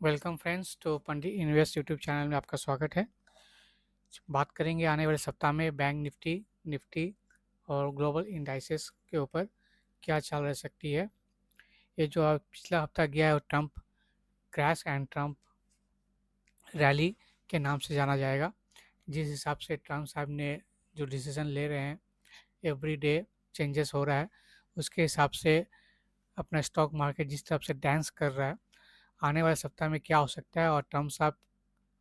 Welcome friends तो पंडित invest YouTube channel में आपका स्वागत है। बात करेंगे आने वाले सप्ताह में बैंक निफ्टी निफ्टी और ग्लोबल इंडाइसेस के ऊपर क्या चाल रह सकती है। ये जो पिछला हफ्ता गया है वो Trump crash and Trump rally के नाम से जाना जाएगा। जिस हिसाब से ट्रम्प साहब ने जो डिसीजन ले रहे हैं, एवरी डे चेंजेस हो रहा है, उसके हिसाब से अपना स्टॉक मार्केट जिस तरफ से डांस कर रहा है, आने वाले सप्ताह में क्या हो सकता है और ट्रम्प साहब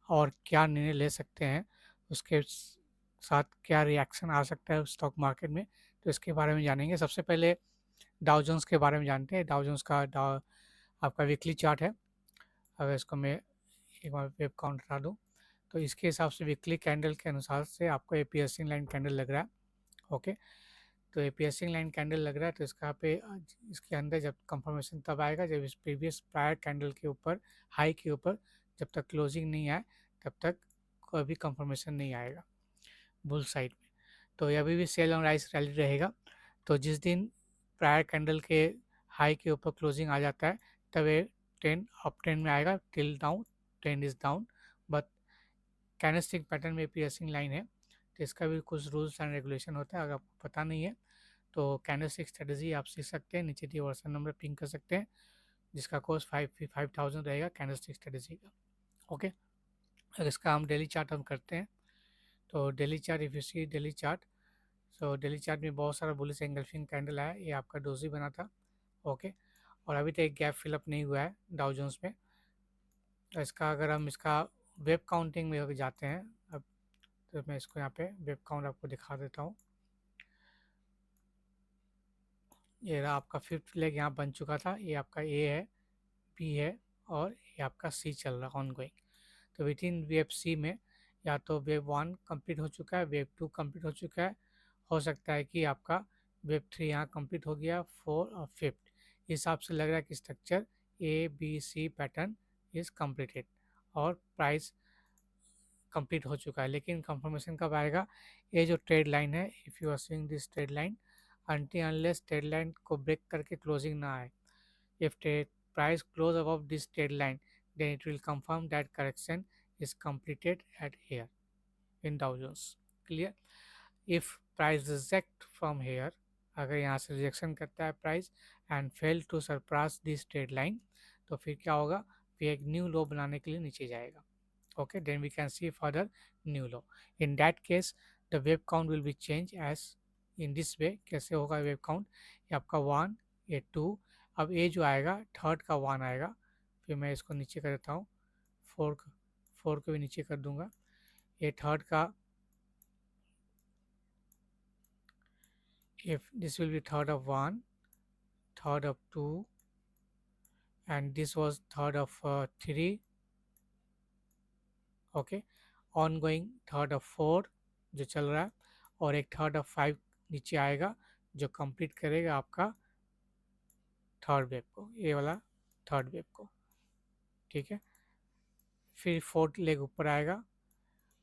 और क्या निर्णय ले सकते हैं, उसके साथ क्या रिएक्शन आ सकता है स्टॉक मार्केट में, तो इसके बारे में जानेंगे। सबसे पहले डाउ जोन्स के बारे में जानते हैं। डाउ जोन्स का आपका वीकली चार्ट है। अगर इसको मैं एक बार वेब काउंट हटा दूँ तो इसके हिसाब से वीकली कैंडल के अनुसार से आपको ए पी लाइन कैंडल लग रहा है। ओके, तो ए पी लाइन कैंडल लग रहा है, तो इसका पे इसके अंदर जब कंफर्मेशन तब आएगा जब इस प्रीवियस प्रायर कैंडल के ऊपर, हाई के ऊपर, जब तक क्लोजिंग नहीं आए तब तक कोई भी कंफर्मेशन नहीं आएगा बुल साइड में। तो ये अभी भी सेल ऑन राइस रैली रहेगा। तो जिस दिन प्रायर कैंडल के हाई के ऊपर क्लोजिंग आ जाता है तब ये ट्रेंड अप ट्रेंड में आएगा। Till down trend is down, but candlestick pattern में पियर्सिंग लाइन है, तो इसका भी कुछ रूल्स एंड रेगुलेशन होता है। अगर आपको पता नहीं है तो कैंडलस्टिक स्ट्रेटजी आप सीख सकते हैं, नीचे दिए व्हाट्सएप नंबर पिंग कर सकते हैं, जिसका कोर्स 5000 रहेगा कैंडलस्टिक स्ट्रेटजी का। ओके, अगर इसका हम डेली चार्ट हम करते हैं तो daily chart, if you see daily chart, so daily chart में बहुत सारा बुलिश एंगल्फिंग कैंडल है। ये आपका डोजी बना था। ओके, और अभी तक एक गैप फिलअप नहीं हुआ है डाउ जोन्स में। तो इसका अगर हम इसका वेब काउंटिंग में अगर जाते हैं अब, तो मैं इसको यहाँ पे वेब काउंट आपको दिखा देता हूँ। ये रहा आपका फिफ्थ लेग यहाँ बन चुका था। ये आपका ए है, बी है और ये आपका सी चल रहा है ऑन गोइंग। तो विद इन वेब सी में या तो वेब वन कंप्लीट हो चुका है, वेब टू कंप्लीट हो चुका है, हो सकता है कि आपका वेब थ्री यहाँ कंप्लीट हो गया, फोर और फिफ्थ। इस हिसाब से लग रहा है कि structure A B C pattern is completed और प्राइस कंप्लीट हो चुका है। लेकिन कंफर्मेशन कब आएगा? ये जो ट्रेड लाइन है, if you are seeing this trade line, until unless trade line को ब्रेक करके क्लोजिंग ना आए, if trade price close above this trend line, then it will confirm that correction is completed at here in Dow Jones. Clear? If price reject from here, अगर यहाँ से rejection करता है price and fail to surpass this trade line, तो फिर क्या होगा? फिर एक न्यू लो बनाने के लिए नीचे जाएगा। Okay, then we can see further new low. In that case, the wave count will be changed as in this way. कैसे होगा वेव काउंट? ये आपका वन, ये टू, अब ये जो आएगा थर्ड का वन आएगा, फिर मैं इसको नीचे कर देता हूँ, फोर फोर को भी नीचे कर दूंगा। ये थर्ड का, if this will be third of one, third of two, and this was third of three. Okay, on going third of four जो चल रहा है, और एक थर्ड ऑफ फाइव नीचे आएगा जो कंप्लीट करेगा आपका थर्ड वेव को, ये वाला थर्ड वेव को। ठीक है, फिर फोर्थ लेग ऊपर आएगा,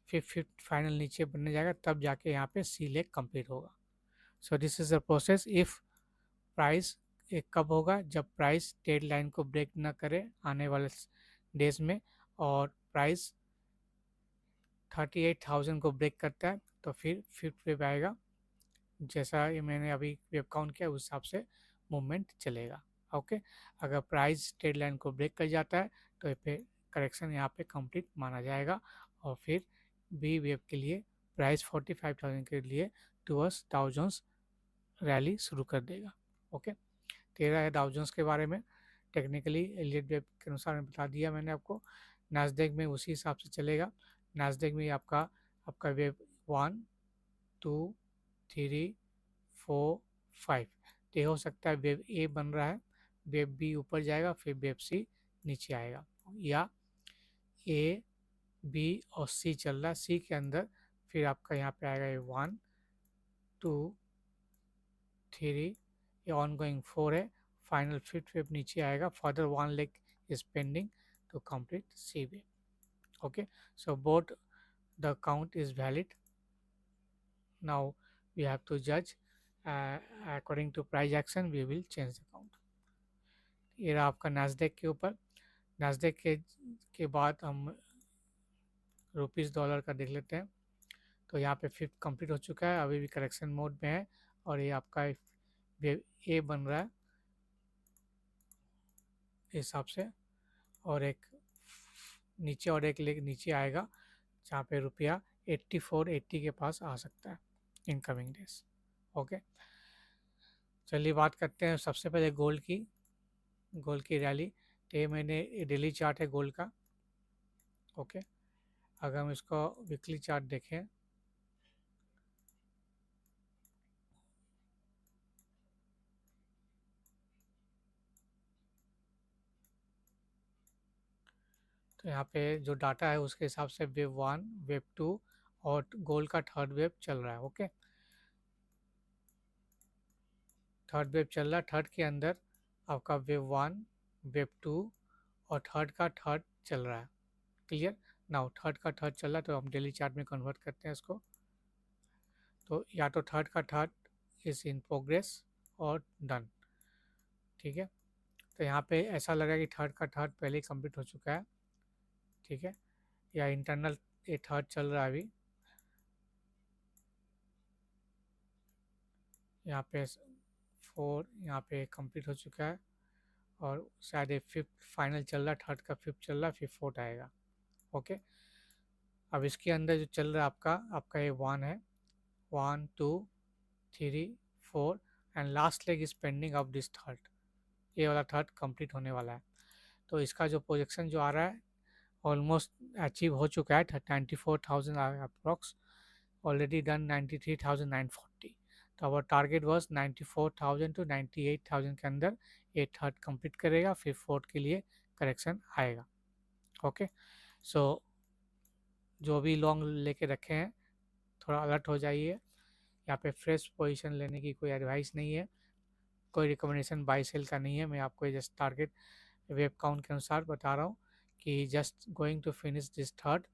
फिर फिफ्थ फाइनल नीचे बनने जाएगा, तब जाके यहाँ पे सी लेग कंप्लीट होगा। So this is the process. If price एक कब होगा? जब प्राइस ट्रेड लाइन को ब्रेक ना करे आने वाले डेज में, और प्राइस 38,000 को ब्रेक करता है, तो फिर फिफ्थ वेव आएगा। जैसा ये मैंने अभी वेब काउंट किया उस हिसाब से मूवमेंट चलेगा। ओके, अगर प्राइस ट्रेड लाइन को ब्रेक कर जाता है तो ये पे करेक्शन यहाँ पे कंप्लीट माना जाएगा, और फिर बी वेव के लिए प्राइस 45,000 के लिए टूवर्ड्स डाउ जोन्स रैली शुरू कर देगा। ओके, तेरह है डाउ जोन्स के बारे में। टेक्निकली एलियट वेव के अनुसार मैं बता दिया मैंने आपको। नास्डेक में उसी हिसाब से चलेगा। नास्डेक में आपका आपका wave one, two, three, four, five, तो ये हो सकता है वेब ए बन रहा है, वेब बी ऊपर जाएगा, फिर वेब सी नीचे आएगा, या ए बी और सी चल रहा है, सी के अंदर फिर आपका यहाँ पे आएगा ये वन, टू, थ्री, ये ऑन गोइंग फोर है, फाइनल फिफ्थ वेब नीचे आएगा, further one leg is pending to complete C wave. Okay, so both the count is valid. Now we have to judge according to price action we will change the count. ये रहा आपका नास्डेक के ऊपर। Nasdaq के बाद हम rupees dollar का देख लेते हैं। तो यहाँ पे फिफ्थ कंप्लीट हो चुका है, अभी भी करेक्शन मोड में है और ये आपका वेव ए बन रहा है इस हिसाब से, और एक नीचे और एक लेग नीचे आएगा जहाँ पे रुपया 8480 के पास आ सकता है इन कमिंग डेज। ओके, चलिए बात करते हैं सबसे पहले गोल्ड की रैली। तो ये मैंने डेली चार्ट है गोल्ड का। ओके, अगर हम इसको वीकली चार्ट देखें तो यहाँ पे जो डाटा है उसके हिसाब से वेव 1, वेव 2 और गोल्ड का थर्ड वेव चल रहा है। ओके, थर्ड वेव चल रहा है, थर्ड के अंदर आपका वेव 1, वेव 2 और थर्ड का थर्ड चल रहा है। क्लियर? नाउ थर्ड का थर्ड चल रहा है तो हम डेली चार्ट में कन्वर्ट करते हैं इसको। तो या तो थर्ड का थर्ड इज़ इन प्रोग्रेस और डन। ठीक है, तो यहाँ पे ऐसा लगा कि थर्ड का थर्ड पहले ही कंप्लीट हो चुका है। ठीक है, या इंटरनल ये थर्ड चल रहा है अभी। यहाँ पे 4 यहाँ पे कंप्लीट हो चुका है और शायद ये फिफ्थ फाइनल चल रहा है, थर्ड का फिफ्थ चल रहा है, फिर फोर्थ आएगा। ओके, अब इसके अंदर जो चल रहा है आपका ये 1 है, 1 2 3 4 and last leg is pending of this third. ये वाला थर्ड कंप्लीट होने वाला है। तो इसका जो प्रोजेक्शन जो आ रहा है ऑलमोस्ट अचीव हो चुका है, 94,000 अप्रॉक्स, ऑलरेडी डन 93,940। तो आवर टारगेट वाज 94,000 टू 98,000 के अंदर ये थर्ड कंप्लीट करेगा, फिर फोर्थ के लिए करेक्शन आएगा। ओके, सो जो भी लॉन्ग लेके रखे हैं थोड़ा अलर्ट हो जाइए। यहाँ पे फ्रेश पोजीशन लेने की कोई एडवाइस नहीं है, कोई रिकमेंडेशन बाई सेल का नहीं है। मैं आपको जस्ट टारगेट वेब काउंट के अनुसार बता रहा हूँ कि just going to finish this third,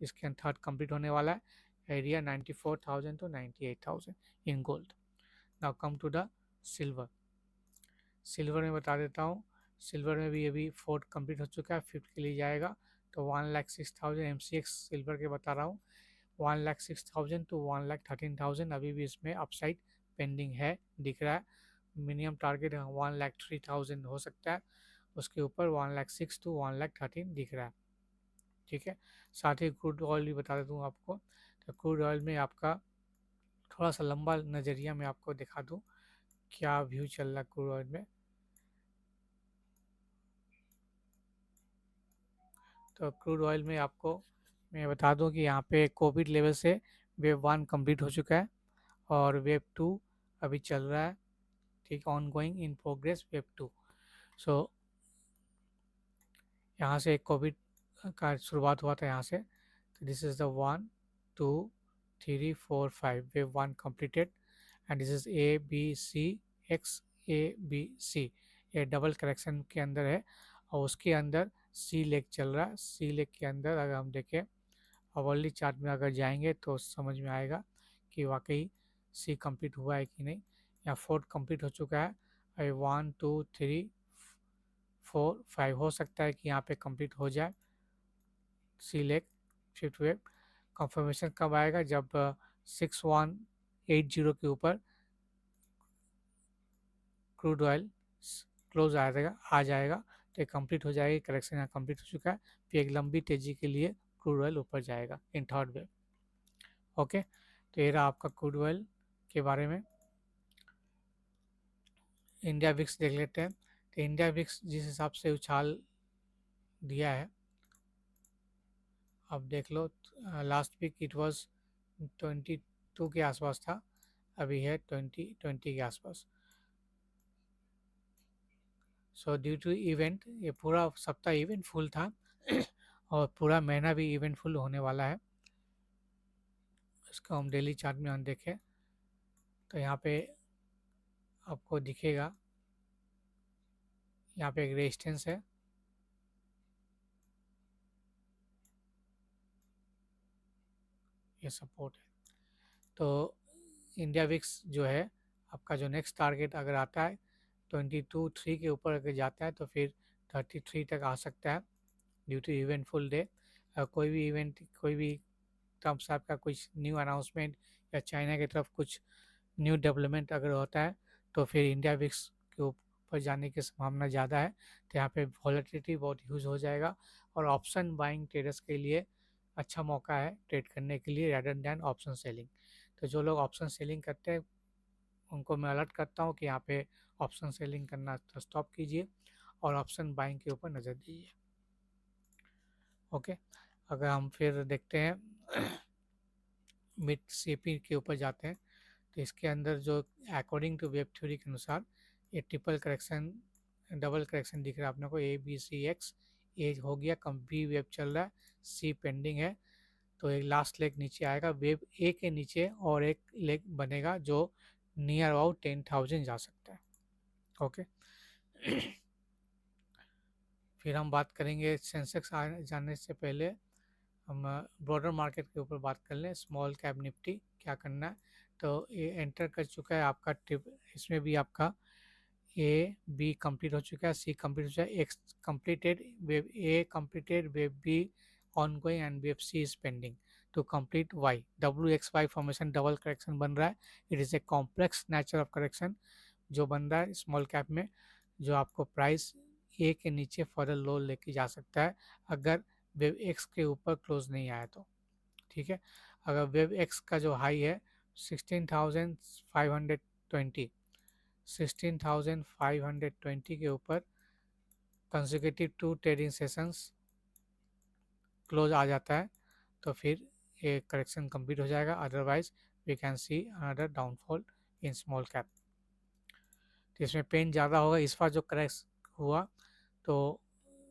इसके थर्ड कंप्लीट होने वाला है। Area 94,000 to 98,000 in gold. Now come to the silver. Silver में बता देता हूँ, सिल्वर में भी अभी फोर्थ कंप्लीट हो चुका है, फिफ्थ के लिए जाएगा। तो 1,06,000 MCX सिल्वर के बता रहा हूँ, 1,06,000 टू 1,13,000 अभी भी इसमें अपसाइड पेंडिंग है, दिख रहा है। मिनिमम टारगेट 1,03,000 हो सकता है, उसके ऊपर 1,06,000 टू 1,13,000 दिख रहा है। ठीक है, साथ ही क्रूड ऑयल भी बता देता हूँ आपको। तो क्रूड ऑयल में आपका थोड़ा सा लंबा नज़रिया में आपको दिखा दूँ क्या व्यू चल रहा है क्रूड ऑयल में। तो क्रूड ऑयल में आपको मैं बता दूं कि यहाँ पे कोविड लेवल से वेव 1 कंप्लीट हो चुका है और वेव 2 अभी चल रहा है। ठीक, on going in progress wave 2। सो यहाँ से कोविड का शुरुआत हुआ था यहाँ से। तो this is the 1 2 3 4 5 wave 1 completed and this is A B C X A B C, ये डबल करेक्शन के अंदर है और उसके अंदर सी लेग चल रहा है। सी लेग के अंदर अगर हम देखें अवर्ली चार्ट में अगर जाएंगे तो समझ में आएगा कि वाकई सी कंप्लीट हुआ है कि नहीं। या फोर्थ कंप्लीट हो चुका है, अभी 1 2 3 4 5 हो सकता है कि यहाँ पे कंप्लीट हो जाए सी लेग फिफ्थ वेव। कंफर्मेशन कब आएगा? जब 6180 के ऊपर क्रूड ऑयल क्लोज आ जाएगा तो ये कंप्लीट हो जाएगी, करेक्शन यहाँ कंप्लीट हो चुका है। फिर एक लंबी तेजी के लिए क्रूड ऑयल ऊपर जाएगा इन थर्ड वेव। ओके, तो ये रहा आपका क्रूड ऑयल के बारे में। इंडिया विक्स देख लेते हैं। तो इंडिया विक्स जिस हिसाब से उछाल दिया है अब देख लो, लास्ट वीक इट वाज 22 के आसपास था, अभी है 20 के आसपास। सो ड्यू टू इवेंट, ये पूरा सप्ताह इवेंटफुल था और पूरा महीना भी इवेंटफुल होने वाला है। इसको हम डेली चार्ट में देखें तो यहाँ पे आपको दिखेगा, यहाँ पे एक रेजिस्टेंस है, ये सपोर्ट है। तो इंडिया विक्स जो है आपका जो नेक्स्ट टारगेट अगर आता है 22 3 के ऊपर अगर जाता है तो फिर 33 तक आ सकता है। Due to eventful day. कोई भी इवेंट, कोई भी ट्रम्प साहब का कुछ न्यू अनाउंसमेंट या चाइना की तरफ कुछ न्यू डेवलपमेंट अगर होता है तो फिर इंडिया विक्स के ऊपर जाने की संभावना ज़्यादा है। तो यहाँ पे वॉलेटिलिटी बहुत यूज हो जाएगा और ऑप्शन बाइंग ट्रेडर्स के लिए अच्छा मौका है ट्रेड करने के लिए रेदर दैन ऑप्शन सेलिंग। तो जो लोग ऑप्शन सेलिंग करते हैं उनको मैं अलर्ट करता हूँ कि यहाँ पे ऑप्शन सेलिंग करना स्टॉप कीजिए और ऑप्शन बाइंग के ऊपर नज़र दीजिए। ओके, अगर हम फिर देखते हैं मिड सीपी के ऊपर जाते हैं तो इसके अंदर जो अकॉर्डिंग टू वेब थ्योरी के अनुसार ये ट्रिपल करेक्शन, डबल करेक्शन दिख रहा है अपने को, ए बी सी एक्स। ए हो गया, कम बी वेब चल रहा है, सी पेंडिंग है। तो एक लास्ट लेग नीचे आएगा वेब ए के नीचे और एक लेग बनेगा जो नियर अबाउट 10,000 जा सकता है। ओके फिर हम बात करेंगे सेंसेक्स जानने से पहले हम ब्रॉडर मार्केट के ऊपर बात कर लें। स्मॉल कैप निफ्टी क्या करना है, तो ये एंटर कर चुका है आपका ट्रिप, इसमें भी आपका ए बी कंप्लीट हो चुका है, सी कंप्लीट हो चुका है, X completed, wave A completed, wave B ongoing and wave C is pending to complete Y. W X Y formation double correction बन रहा है। It is a complex nature of correction जो बन रहा है स्मॉल कैप में, जो आपको प्राइस ए के नीचे फर्दर लो लेके जा सकता है अगर वेब एक्स के ऊपर क्लोज नहीं आया तो। ठीक है, अगर वेब एक्स का जो हाई है 16,520, 16,520 के ऊपर कंसेक्यूटिव 2 ट्रेडिंग सेशंस क्लोज आ जाता है तो फिर ये करेक्शन कंप्लीट हो जाएगा, otherwise we can see another downfall in small cap. तो इसमें पेन ज़्यादा होगा इस बार जो क्रैश हुआ, तो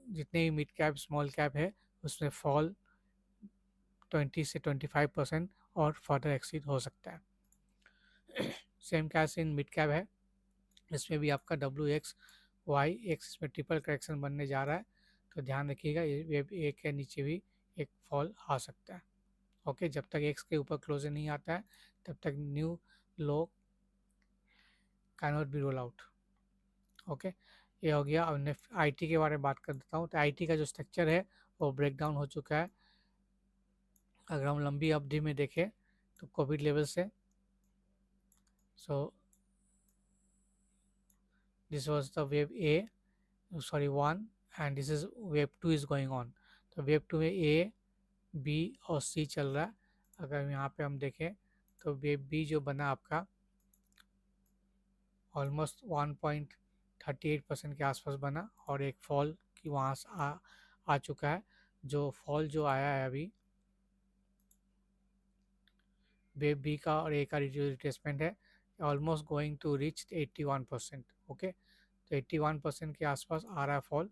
जितने भी मिड कैप स्मॉल कैप है उसमें फॉल 20 से 25% और फर्दर एक्सीड हो सकता है। Same cash in mid cap है, इसमें भी आपका डब्ल्यू एक्स वाई एक्स इसमें ट्रिपल करेक्शन बनने जा रहा है। तो ध्यान रखिएगा वेब ए के नीचे भी एक फॉल आ सकता है। ओके, जब तक एक्स के ऊपर क्लोजर नहीं आता है तब तक new low can not be roll out. Okay, ये हो गया। अब नेक्स्ट आईटी के बारे में बात कर देता हूँ। तो आईटी का जो स्ट्रक्चर है वो ब्रेक डाउन हो चुका है। अगर हम लंबी अवधि में देखें तो कोविड लेवल से, so this was the wave A, sorry one, and this is wave two is going on. तो वेव टू में ए बी और सी चल रहा है। अगर यहाँ पे हम देखें तो वेव बी जो बना आपका ऑलमोस्ट 1.38% के आसपास बना और एक फॉल की वहाँ से आ चुका है। जो फॉल जो आया है अभी वेव बी का और ए का रिट्रेसमेंट है, almost going to reach 81%। Okay, तो 81% के आसपास आ रहा है फॉल।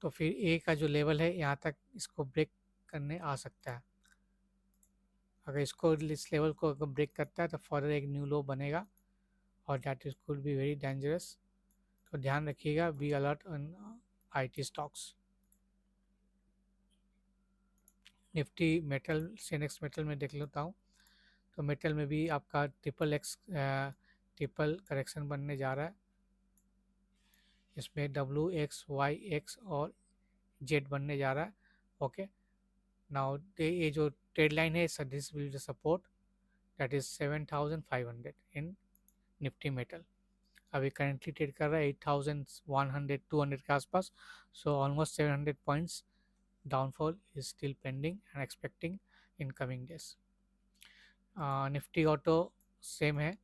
तो फिर ए का जो लेवल है यहाँ तक इसको ब्रेक करने आ सकता है। अगर इसको इस लेवल को अगर ब्रेक करता है तो फर्दर एक न्यू लो बनेगा और that is could be very dangerous. तो ध्यान रखिएगा, be alert on IT stocks. Nifty metal Sensex metal में देख लेता हूँ। तो मेटल में भी आपका ट्रिपल करेक्शन बनने जा रहा है। इसमें डब्ल्यू एक्स वाई एक्स और जेड बनने जा रहा है। ओके, नाउ ये जो ट्रेड लाइन है this will support that is 7,500 in Nifty metal. अभी करेंटली ट्रेड कर रहा है 8,100 200 के आसपास। So almost 700 points downfall is still pending and expecting in coming days. Nifty auto same है,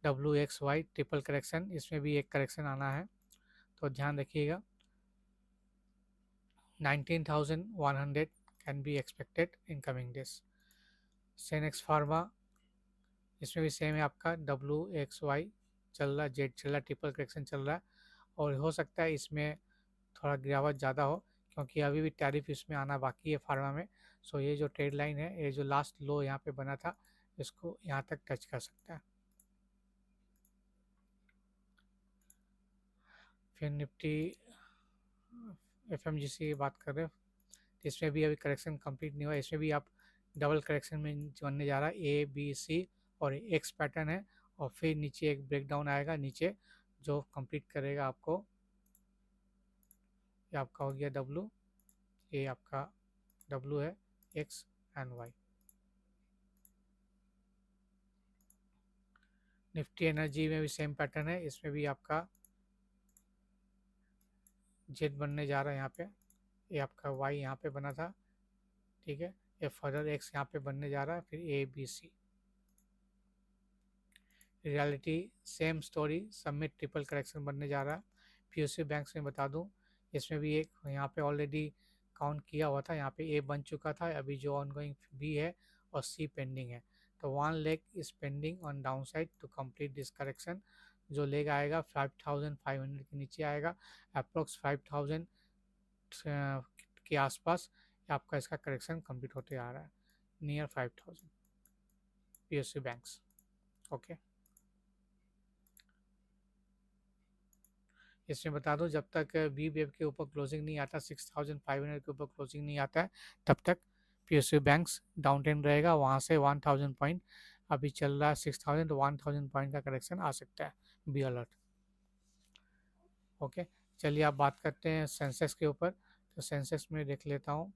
W X Y triple correction, इसमें भी एक करेक्शन आना है तो ध्यान रखिएगा। 19,100 can be expected in coming days. Sensex pharma, इसमें भी सेम है आपका डब्ल्यू एक्स वाई चल रहा, जेड चल रहा, ट्रिपल करेक्शन चल रहा है और हो सकता है इसमें थोड़ा गिरावट ज़्यादा हो क्योंकि अभी भी टैरिफ इसमें आना बाकी है फार्मा में। सो ये जो ट्रेड लाइन है, ये जो लास्ट लो यहाँ पे बना था इसको यहाँ तक टच कर सकता है। फिर निफ्टी एफएमजीसी की बात कर रहे हो तो इसमें भी अभी करेक्शन कंप्लीट नहीं हुआ, इसमें भी आप डबल करेक्शन में बनने जा रहा है। ए बी सी और एक्स पैटर्न है और फिर नीचे एक ब्रेकडाउन आएगा नीचे जो कंप्लीट करेगा आपको ये आपका हो गया W, ये आपका W है, X and Y। Nifty energy में भी सेम पैटर्न है, इसमें भी आपका जेड बनने जा रहा है यहाँ पे, ये आपका Y यहाँ पे बना था, ठीक है, ये फर्दर X यहाँ पे बनने जा रहा है, फिर ABC। Reality same story, submit triple correction बनने जा रहा है। पीओसी बैंक्स में बता दूं, इसमें भी एक यहाँ पे ऑलरेडी काउंट किया हुआ था, यहाँ पे ए बन चुका था, अभी जो ऑनगोइंग बी है और सी पेंडिंग है। तो one leg is pending on downside to complete this correction. जो लेग आएगा 5500 के नीचे आएगा, अप्रोक्स 5000 के आसपास आपका इसका करेक्शन कंप्लीट होते आ रहा है, नियर 5000 पीएसयू बैंक्स। ओके, इसमें बता दो जब तक बी वेब के ऊपर क्लोजिंग नहीं आता, 6500 के ऊपर क्लोजिंग नहीं आता है, तब तक पीएसयू बैंक्स डाउन ट्रेंड रहेगा। वहाँ से 1000 पॉइंट अभी चल रहा है 6000, तो 1000 पॉइंट का करेक्शन आ सकता है, बी अलर्ट। ओके, चलिए आप बात करते हैं सेंसेक्स के ऊपर। तो सेंसेक्स में देख लेता हूँ,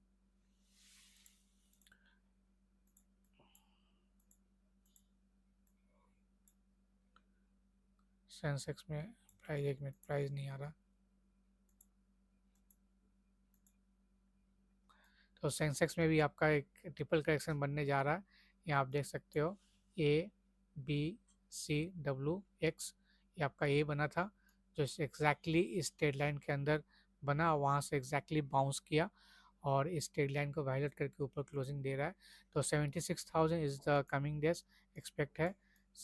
सेंसेक्स में प्राइस, एक मिनट, प्राइस नहीं आ रहा। तो सेंसेक्स में भी आपका एक ट्रिपल करेक्शन बनने जा रहा है, यहाँ आप देख सकते हो ABCWX, ये आपका ए बना था, जो एग्जैक्टली इस ट्रेड लाइन के अंदर बना, वहाँ से एग्जैक्टली बाउंस किया और इस ट्रेड लाइन को वायलेट करके ऊपर क्लोजिंग दे रहा है। तो 76,000 is the coming days expect है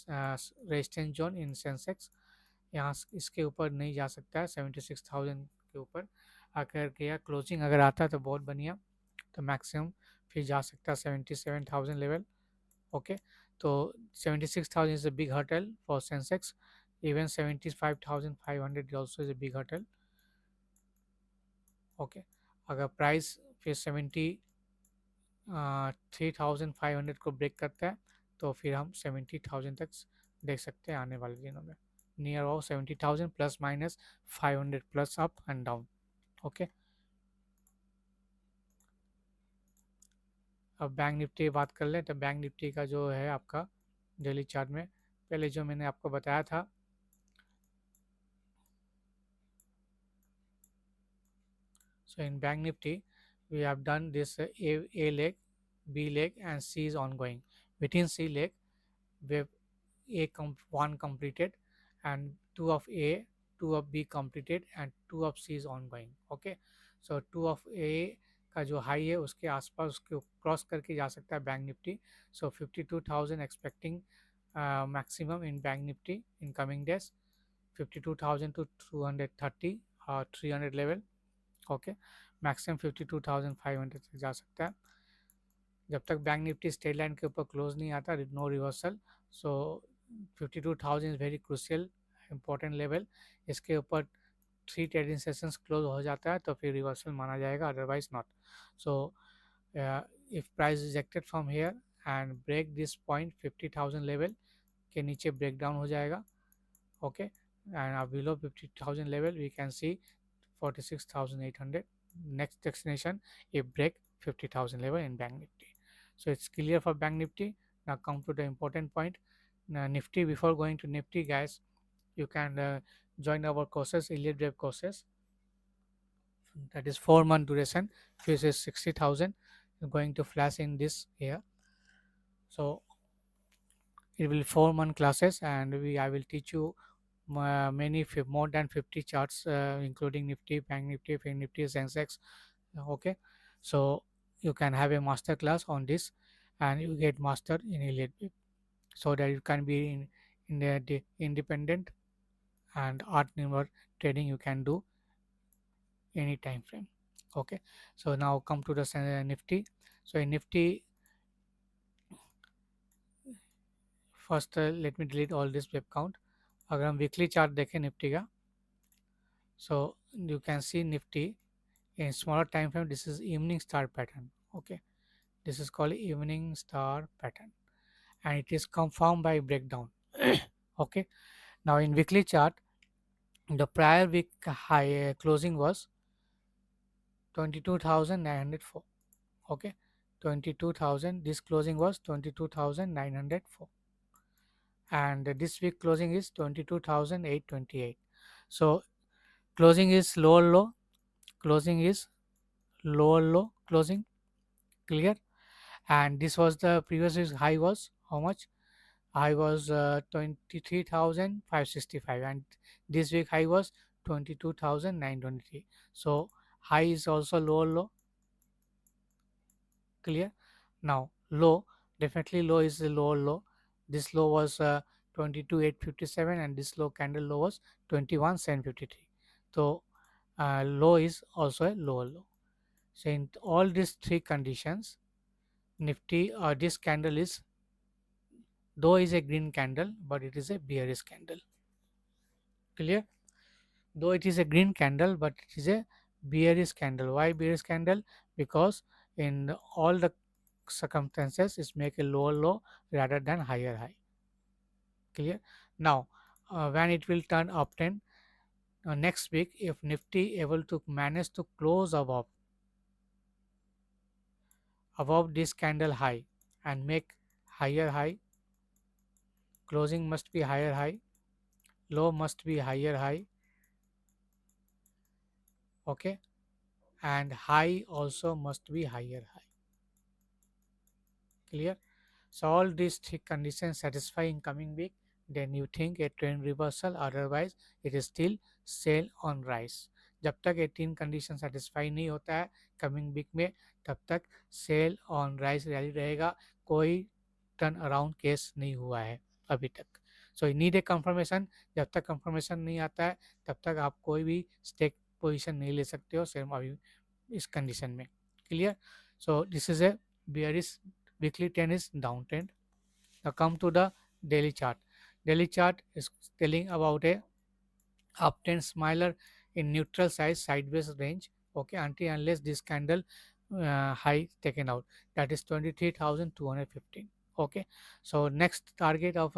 रेजिस्टेंस जोन इन सेंसेक्स। यहाँ इसके ऊपर नहीं जा सकता है, 76,000 के ऊपर अगर गया क्लोजिंग अगर आता है तो बहुत बढ़िया, तो मैक्सिमम फिर जा सकता है 77,000 लेवल। ओके, तो 76,000 is a big hurtle for Sensex, even 75,500 also is a big hurtle. Okay, अगर प्राइस फिर 73,500 को ब्रेक करता है तो फिर हम 70,000 तक देख सकते हैं आने वाले दिनों में, near about 70,000 plus minus 500 plus up and down. Okay, अब बैंक निफ्टी की बात कर लें। तो बैंक निफ्टी का जो है आपका डेली चार्ट में, पहले जो मैंने आपको बताया था, so in bank nifty we have done this a leg, b leg and c is ongoing. Within c leg we have one completed and two of a, two of b completed and two of c is ongoing. Okay, so two of a का जो high है उसके आसपास उसके cross करके जा सकता है bank Nifty. So 52,000 expecting maximum in bank Nifty in coming days, 52,000 to 230 और 300 लेवल। ओके, मैक्सिमम 52,500 तक जा सकता है जब तक बैंक निफ्टी स्ट्रेट लाइन के ऊपर क्लोज नहीं आता, no reversal. So 52,000 is very crucial important level, इसके ऊपर 3 ट्रेडिंग सेशंस क्लोज हो जाता है तो फिर रिवर्सल माना जाएगा, otherwise not. So if price rejected from here and break this point 50,000 level के नीचे ब्रेक डाउन हो जाएगा। Okay, and below 50,000 level we can see 46,800 next destination if break 50,000 level in bank nifty. So it's clear for bank nifty. Now come to the important point. Now nifty, before going to nifty guys, you can join our courses, Elliott Wave courses, that is 4-month duration, fees is 60,000, going to flash in this here. So it will 4-month classes and I will teach you many more than 50 charts, including nifty, bank nifty, fin nifty, sensex. Okay, so you can have a master class on this and you get master in Elliott Wave, so that you can be in the independent and art number trading you can do any time frame. Okay, so now come to the nifty. So in nifty, first let me delete all this web count. अगर हम weekly chart देखें Nifty का, so you can see nifty in smaller time frame, this is evening star pattern. Okay, this is called evening star pattern and it is confirmed by breakdown. Okay, now in weekly chart the prior week high closing was 22,904. Okay, 22,000. This closing was 22,904, and this week closing is 22,828. So closing is lower low, closing is lower low, closing, clear. And this was the previous week's high was how much? High was 23,565, and this week high was 22,923. So high is also lower low, clear. Now low, definitely low is the lower low. This low was 22,857, and this low candle low was 21,753. So low is also a lower low. So in all these three conditions, Nifty this candle is, though is a green candle, but it is a bearish candle, clear. Though it is a green candle, but it is a bearish candle. Why bearish candle? Because in all the circumstances it's make a lower low rather than higher high, clear. Now when it will turn uptrend next week, if Nifty able to manage to close above this candle high and make higher high, closing must be higher high, low must be higher high, okay, and high also must be higher high, clear. So all these three conditions satisfy in coming week, then you think a trend reversal, otherwise it is still sell on rise. जब तक ये तीन condition satisfy नहीं होता है coming week में, तब तक सेल ऑन राइज रैली रहेगा, कोई टर्न अराउंड केस नहीं हुआ है अभी तक. So need a confirmation. जब तक कंफर्मेशन नहीं आता है तब तक आप कोई भी स्टेक पोजीशन नहीं ले सकते हो सिर्फ अभी इस कंडीशन में, clear. So this is a bearish weekly trend is downtrend. Now come to the daily chart. Daily chart is telling about a uptrend smiler in neutral size sideways range, okay, until unless this candle high taken out, that is 23,215. Okay, so next target of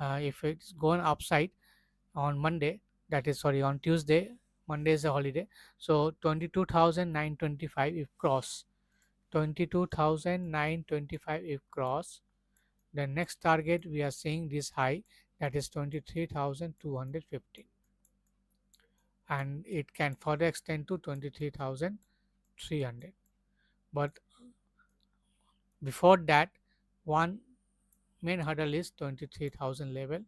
if it's gone upside on Monday, that is sorry on Tuesday, Monday is a holiday, so 22,925 if cross, 22,925 if cross, the next target we are seeing this high, that is 23,215, and it can further extend to 23,300. But before that, one main hurdle is 23,000 level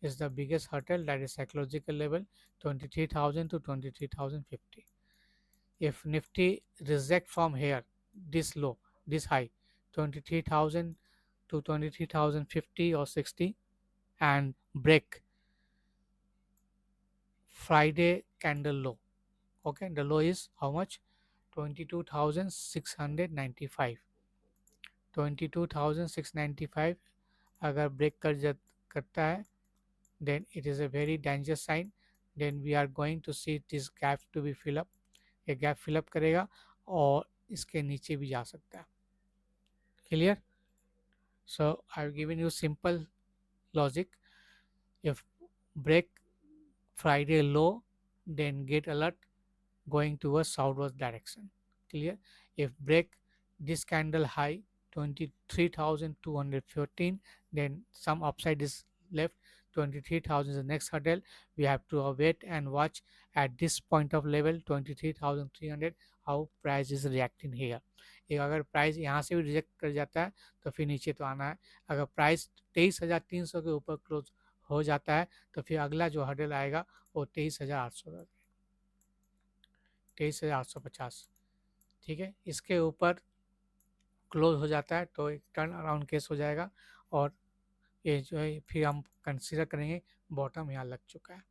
is the biggest hurdle, that is psychological level, 23,000 to 23,050. If Nifty reject from here this low, this high, 23,000 to 23,050 or 60, and break Friday candle low, okay, the low is how much? 22,695. 22,695 अगर break करता है, then it is a very dangerous sign, then we are going to see this gap to be fill up. ये gap fill up करेगा और इसके नीचे भी जा सकता है, clear. So I've given you simple logic. If break Friday low, then get alert going towards southwest direction, clear. If break this candle high 23,214, then some upside is left. 23,000 is the next hurdle, we have to wait and watch at this point of level 23,300 how price is reacting here. एक अगर price यहाँ से भी reject कर जाता है तो फिर नीचे तो आना है. अगर प्राइस 23,300 के ऊपर क्लोज हो जाता है तो फिर अगला जो हर्डल आएगा वो 23,800, 23,850, ठीक है. इसके ऊपर क्लोज हो जाता है तो एक टर्न अराउंड केस हो जाएगा और ये जो है फिर हम कंसीडर करेंगे बॉटम यहाँ लग चुका है.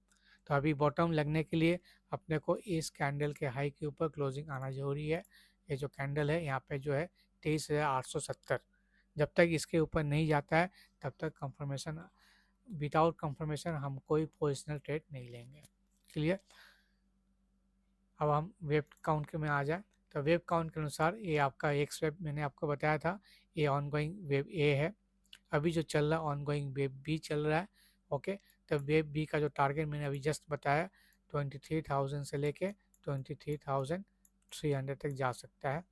तो अभी बॉटम लगने के लिए अपने को इस कैंडल के हाई के ऊपर क्लोजिंग आना जरूरी है. ये जो कैंडल है यहाँ पे जो है 23,870, जब तक इसके ऊपर नहीं जाता है तब तक कंफर्मेशन, विदाउट कंफर्मेशन हम कोई पोजिशनल ट्रेड नहीं लेंगे, क्लियर. अब हम वेब काउंट के में आ जाए तो वेब काउंट के अनुसार ये आपका एक वेब मैंने आपको बताया था, ये ऑनगोइंग वेब ए है. अभी जो चल रहा है ऑनगोइंग वेब बी चल रहा है, ओके. तो वेब बी का जो टारगेट मैंने अभी जस्ट बताया 23,000 से लेके 23,000 300 तक जा सकता है,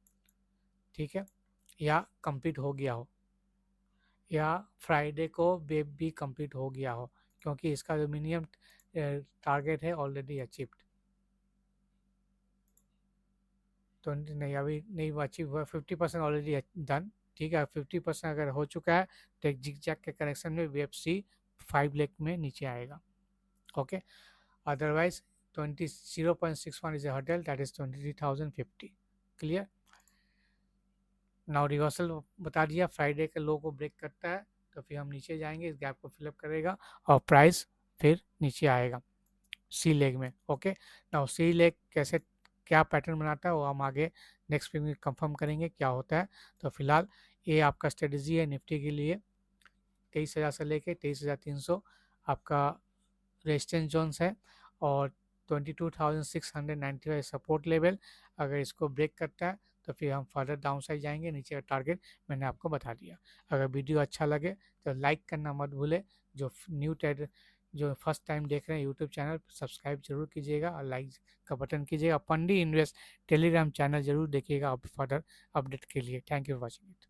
ठीक है, या कंप्लीट हो गया हो, या फ्राइडे को वेब भी कंप्लीट हो गया हो, क्योंकि इसका जो मिनिमम टारगेट है ऑलरेडी अचीव्ड। 20 नहीं, अभी नहीं अचीव हुआ, 50% ऑलरेडी डन, ठीक है। 50% अगर हो चुका है तो एक जिग जैग के कनेक्शन में वेब सी 5 लाख में नीचे आएगा, okay. Otherwise 0.61 is a hurdle, that is 23,050, clear. Now reversal बता दिया, फ्राइडे के लो को ब्रेक करता है तो फिर हम नीचे जाएंगे, इस गैप को फिलअप करेगा और प्राइस फिर नीचे आएगा सी लेग में, ओके। नाउ सी लेग कैसे, क्या पैटर्न बनाता है वो हम आगे नेक्स्ट वीक में कंफर्म करेंगे क्या होता है। तो फिलहाल ये आपका स्ट्रेटजी है निफ्टी के लिए, 23,000 से लेके 23,300 आपका रेजिस्टेंस जोन्स है, और 22,695 सपोर्ट लेवल। अगर इसको ब्रेक करता है तो फिर हम फर्दर डाउन साइड जाएंगे, नीचे का टारगेट मैंने आपको बता दिया। अगर वीडियो अच्छा लगे तो लाइक करना मत भूले, जो न्यू ट्रेड जो फर्स्ट टाइम देख रहे हैं यूट्यूब चैनल सब्सक्राइब जरूर कीजिएगा और लाइक का बटन कीजिएगा। पंडी इन्वेस्ट टेलीग्राम चैनल जरूर देखिएगा फर्दर अपडेट के लिए। Thank you for watching it.